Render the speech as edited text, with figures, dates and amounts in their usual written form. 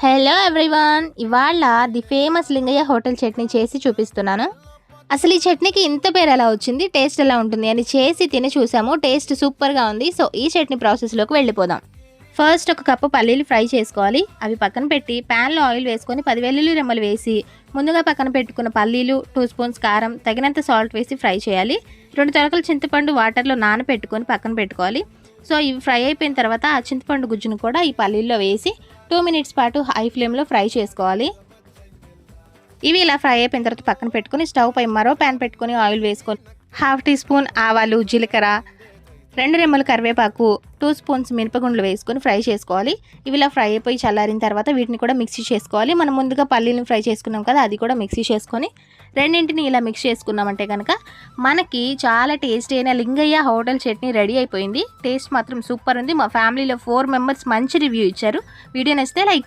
Hello everyone, ఇవాళ the famous Lingaiah hotel chutney చేసి చూపిస్తున్నాను. అసలు ఈ చట్నీకి ఇంత పేరు ఎలా వచ్చింది, టేస్ట్ ఎలా ఉంటుంది అని చేసి తిని చూసాము. టేస్ట్ సూపర్గా ఉంది. సో ఈ చట్నీ ప్రాసెస్లోకి వెళ్ళిపోదాం. ఫస్ట్ ఒక కప్పు పల్లీలు ఫ్రై చేసుకోవాలి. అవి పక్కన పెట్టి ప్యాన్లో ఆయిల్ వేసుకొని 10 వెల్లుల్లి రెమ్మలు వేసి ముందుగా పక్కన పెట్టుకున్న పల్లీలు, 2 స్పూన్స్ కారం, తగినంత సాల్ట్ వేసి ఫ్రై చేయాలి. 2 తొలకల చింతపండు వాటర్లో నానబెట్టుకొని పక్కన పెట్టుకోవాలి. సో ఇవి ఫ్రై అయిపోయిన తర్వాత ఆ చింతపండు గుజ్జును కూడా ఈ పల్లీల్లో వేసి 2 మినిట్స్ పాటు హై ఫ్లేమ్లో ఫ్రై చేసుకోవాలి. ఇవి ఇలా ఫ్రై అయిపోయిన తర్వాత పక్కన పెట్టుకుని స్టవ్ పై మరో ప్యాన్ పెట్టుకొని ఆయిల్ వేసుకొని 1/2 టీ స్పూన్ ఆవాలు, జీలకర్ర, 2 రెమ్మలు కరివేపాకు, 2 స్పూన్స్ మినపగుండ్లు వేసుకొని ఫ్రై చేసుకోవాలి. ఇవి ఇలా ఫ్రై అయిపోయి చల్లారిన తర్వాత వీటిని కూడా మిక్సీ చేసుకోవాలి. మనం ముందుగా పల్లీలను ఫ్రై చేసుకున్నాం కదా, అది కూడా మిక్సీ చేసుకొని రెండింటిని ఇలా మిక్స్ చేసుకున్నామంటే కనుక మనకి చాలా టేస్టీ అయిన లింగయ్య హోటల్ చట్నీ రెడీ అయిపోయింది. టేస్ట్ మాత్రం సూపర్ ఉంది. మా ఫ్యామిలీలో 4 మెంబర్స్ మంచి రివ్యూ ఇచ్చారు. వీడియో నచ్చితే లైక్